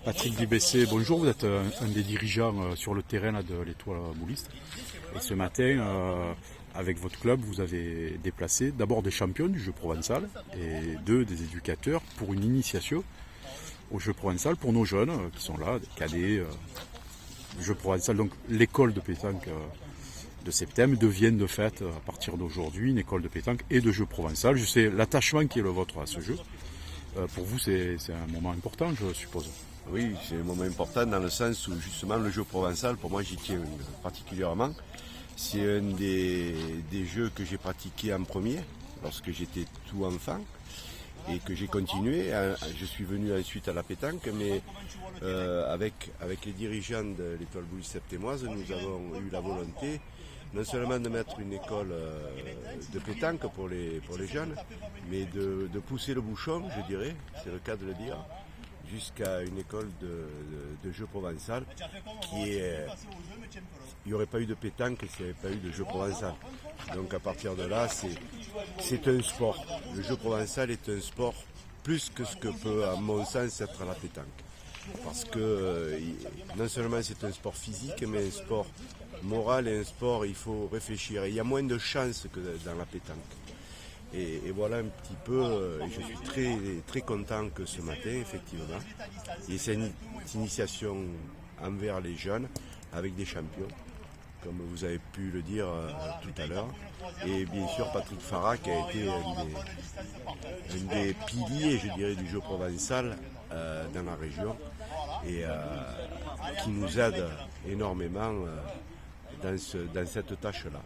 Patrick Dubessé, bonjour, vous êtes un des dirigeants sur le terrain là, de l'Étoile Bouliste. Et ce matin, avec votre club, vous avez déplacé d'abord des champions du jeu provençal et des éducateurs pour une initiation au jeu provençal pour nos jeunes qui sont là, des cadets, jeu provençal. Donc l'école de pétanque de Septem devient de fait, à partir d'aujourd'hui, une école de pétanque et de jeu provençal. Je sais l'attachement qui est le vôtre à ce jeu. Pour vous, c'est un moment important, je suppose. Oui, c'est un moment important dans le sens où justement le jeu provençal, pour moi j'y tiens particulièrement. C'est un des jeux que j'ai pratiqué en premier lorsque j'étais tout enfant et que j'ai continué. Je suis venu ensuite à la pétanque, mais avec les dirigeants de l'Étoile Bouliste septémoise, nous avons eu la volonté non seulement de mettre une école de pétanque pour les jeunes, mais de pousser le bouchon, je dirais, c'est le cas de le dire, jusqu'à une école de jeu provençal il n'y aurait pas eu de pétanque s'il n'y avait pas eu de jeu provençal. Donc à partir de là, c'est un sport. Le jeu provençal est un sport plus que ce que peut, à mon sens, être la pétanque. Parce que non seulement c'est un sport physique, mais un sport moral et un sport, il faut réfléchir. Et il y a moins de chances que dans la pétanque. Et voilà un petit peu, je suis très, très content que ce matin, effectivement, il y ait cette initiation envers les jeunes avec des champions, comme vous avez pu le dire tout à l'heure. Et bien sûr Patrick Farah qui a été un des piliers, je dirais, du jeu provençal dans la région et qui nous aide énormément dans cette tâche-là.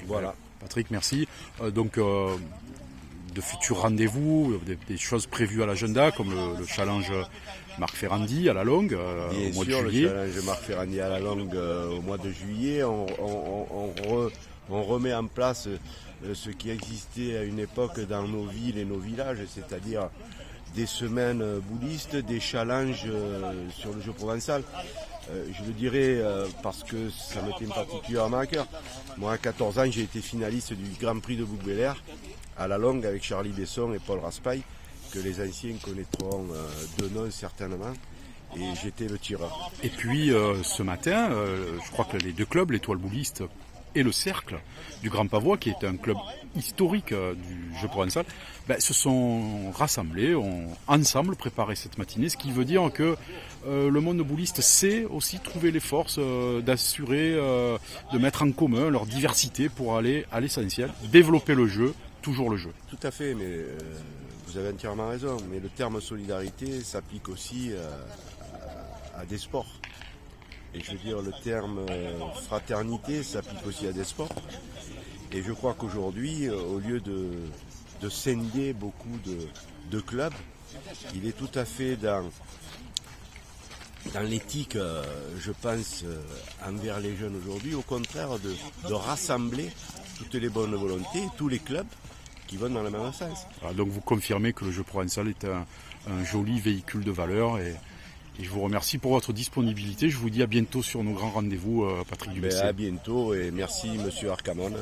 Voilà. Patrick, merci. De futurs rendez-vous, des choses prévues à l'agenda, comme le challenge Marc Ferrandi à la longue au mois de juillet. Le challenge Marc Ferrandi à la longue au mois de juillet. On remet en place ce qui existait à une époque dans nos villes et nos villages, c'est-à-dire des semaines boulistes, des challenges sur le jeu provençal. Je le dirais parce que ça me tient particulièrement à cœur. Moi, à 14 ans, j'ai été finaliste du Grand Prix de Bouc-Béliard à la longue avec Charlie Besson et Paul Raspail, que les anciens connaîtront de nom certainement. Et j'étais le tireur. Et puis ce matin, je crois que les deux clubs, l'Étoile Bouliste et le Cercle du Grand Pavois, qui est un club historique du jeu provençal, se sont rassemblés, ont ensemble préparé cette matinée, ce qui veut dire que le monde bouliste sait aussi trouver les forces d'assurer, de mettre en commun leur diversité pour aller à l'essentiel, développer le jeu, toujours le jeu. Tout à fait, mais vous avez entièrement raison, mais le terme solidarité s'applique aussi à des sports. Et je veux dire, le terme fraternité s'applique aussi à des sports. Et je crois qu'aujourd'hui, au lieu de scinder beaucoup de clubs, il est tout à fait dans l'éthique, je pense, envers les jeunes aujourd'hui, au contraire de rassembler toutes les bonnes volontés, tous les clubs qui vont dans le même sens. Alors donc vous confirmez que le jeu provençal est un joli véhicule de valeur et je vous remercie pour votre disponibilité. Je vous dis à bientôt sur nos grands rendez-vous, Patrick Dubessé. À bientôt et merci Monsieur Arcamon.